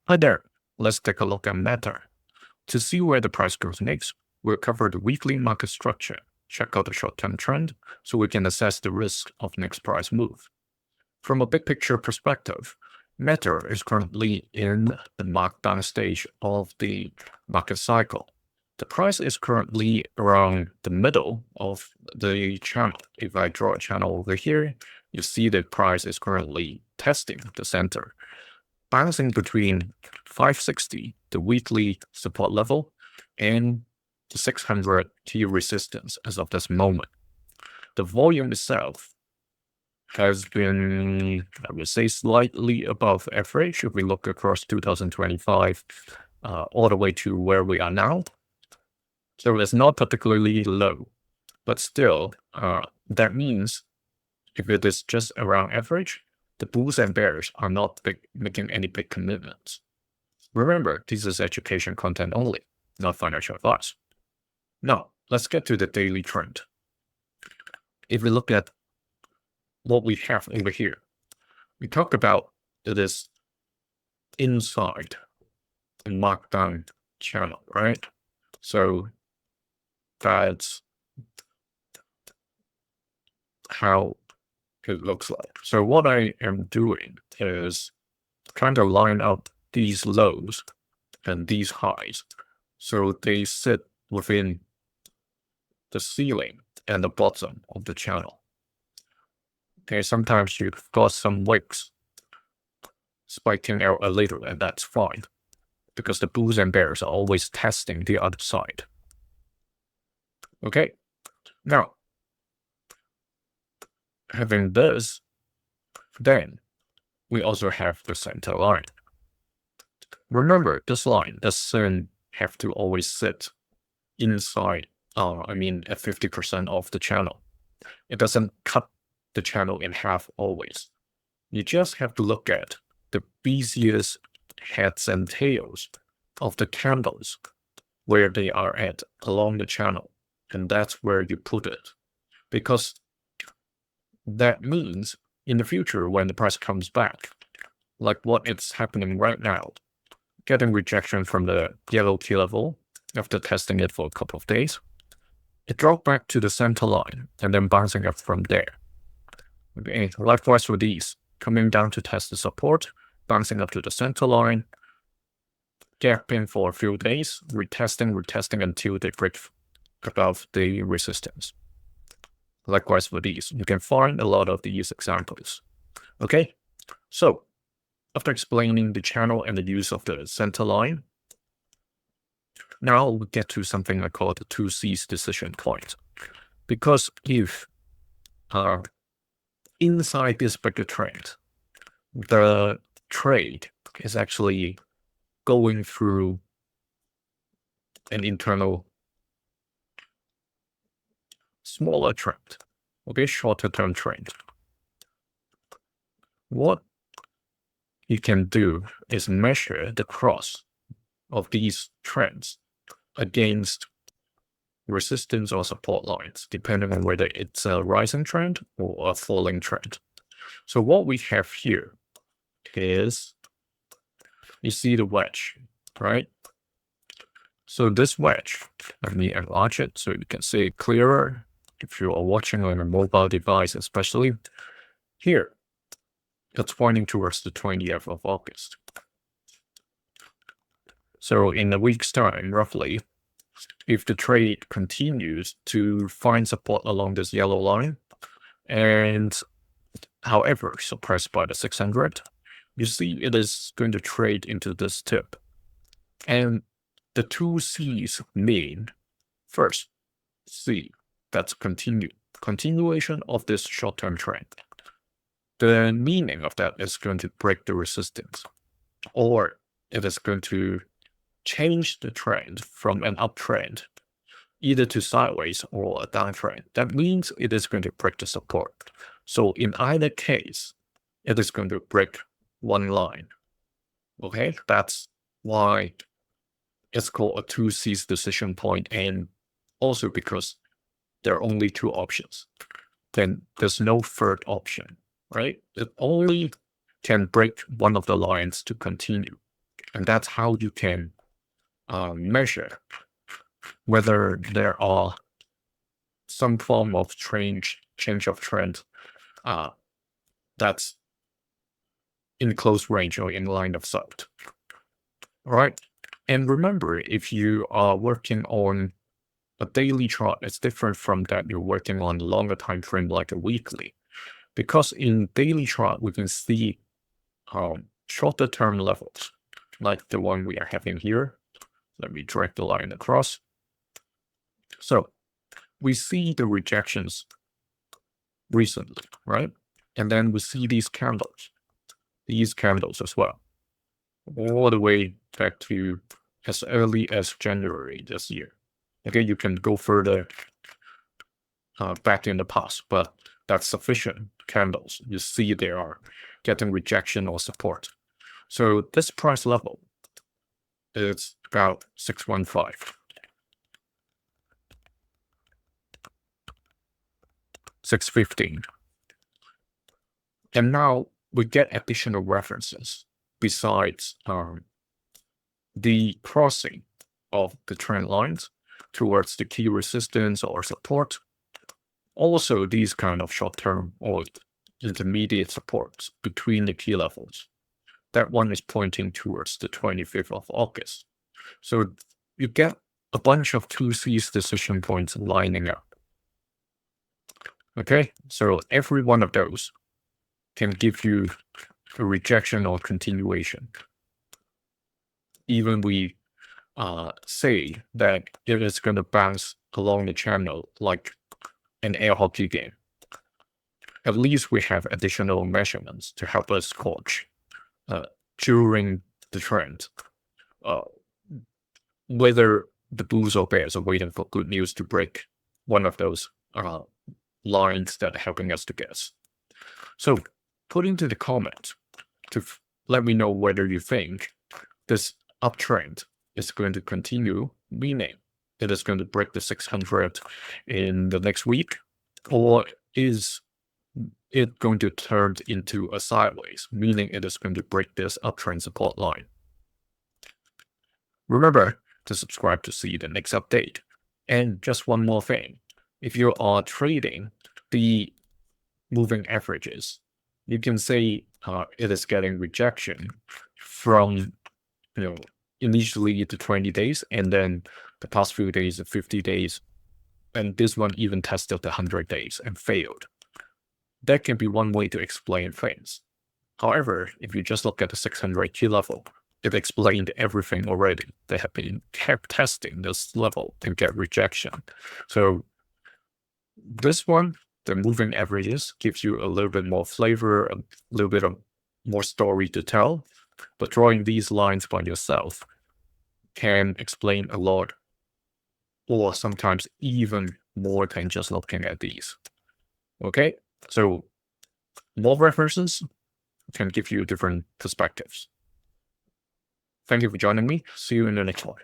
Hi there, let's take a look at Meta. To see where the price goes next, we'll cover the weekly market structure, check out the short-term trend, so we can assess the risk of next price move. From a big picture perspective, Meta is currently in the markdown stage of the market cycle. The price is currently around the middle of the channel. If I draw a channel over here, you see the price is currently testing the center, bouncing between 560, the weekly support level, and the 600 key resistance as of this moment. The volume itself has been, I would say, slightly above average if we look across 2025 all the way to where we are now. So it's not particularly low, but still, that means if it is just around average, the bulls and bears are not making any big commitments. Remember, this is education content only, not financial advice. Now, let's get to the daily trend. If we look at what we have over here, we talked about it is inside the markdown channel, right? So that's how it looks like. So what I am doing is trying to line up these lows and these highs so they sit within the ceiling and the bottom of the channel. Okay, sometimes you've got some wicks spiking out a little, and that's fine because the bulls and bears are always testing the other side. Okay, now having this, then we also have the center line. Remember, this line doesn't have to always sit inside, at 50% of the channel. It doesn't cut the channel in half always. You just have to look at the busiest heads and tails of the candles, where they are at along the channel, and that's where you put it. Because that means in the future, when the price comes back, like what is happening right now, getting rejection from the yellow key level after testing it for a couple of days, it dropped back to the center line and then bouncing up from there. Okay, likewise for these, coming down to test the support, bouncing up to the center line, gapping for a few days, retesting until they break above the resistance. Likewise for these, you can find a lot of these examples. Okay, so after explaining the channel and the use of the center line, now we get to something I call the 2C's decision point. Because if inside this bigger trend, the trade is actually going through an internal smaller trend, okay, shorter term trend. What you can do is measure the cross of these trends against resistance or support lines, depending on whether it's a rising trend or a falling trend. So what we have here is, you see the wedge, right? So this wedge, let me enlarge it so you can see it clearer. If you are watching on a mobile device, especially here, it's pointing towards the 20th of August. So in a week's time, roughly, if the trade continues to find support along this yellow line, and however suppressed by the 600, you see it is going to trade into this tip. And the 2C's mean, first, C, that's continuation of this short-term trend. The meaning of that is going to break the resistance, or it is going to change the trend from an uptrend either to sideways or a downtrend. That means it is going to break the support. So in either case, it is going to break one line. Okay, that's why it's called a 2C's decision point, and also because there are only two options. Then there's no third option, right? It only can break one of the lines to continue. And that's how you can measure whether there are some form of change of trend that's in close range or in line of sight. All right. And remember, if you are working on a daily chart, it's different from that you're working on a longer time frame like a weekly. Because in daily chart, we can see shorter term levels, like the one we are having here. Let me drag the line across. So we see the rejections recently, right? And then we see these candles as well, all the way back to as early as January this year. Okay, you can go further back in the past, but that's sufficient candles. You see they are getting rejection or support. So this price level is about 615. $6.15. And now we get additional references besides the crossing of the trend lines towards the key resistance or support. Also, these kind of short-term or intermediate supports between the key levels. That one is pointing towards the 25th of August. So you get a bunch of 2C's decision points lining up. Okay, so every one of those can give you a rejection or continuation. Even we say that it is going to bounce along the channel like an air hockey game. At least we have additional measurements to help us coach during the trend. Whether the bulls or bears are waiting for good news to break one of those lines that are helping us to guess. So put into the comments to let me know whether you think this uptrend is going to continue, meaning it is going to break the 600 in the next week, or is it going to turn into a sideways, meaning it is going to break this uptrend support line. Remember to subscribe to see the next update. And just one more thing, if you are trading the moving averages, you can say it is getting rejection from, initially the 20 days, and then the past few days, the 50 days, and this one even tested the 100 days and failed. That can be one way to explain things. However, if you just look at the 600 key level, it explained everything already. They have been kept testing this level and get rejection. So this one, the moving averages, gives you a little bit more flavor, a little bit of more story to tell. But drawing these lines by yourself can explain a lot, or sometimes even more than just looking at these. Okay, so more references can give you different perspectives. Thank you for joining me. See you in the next one.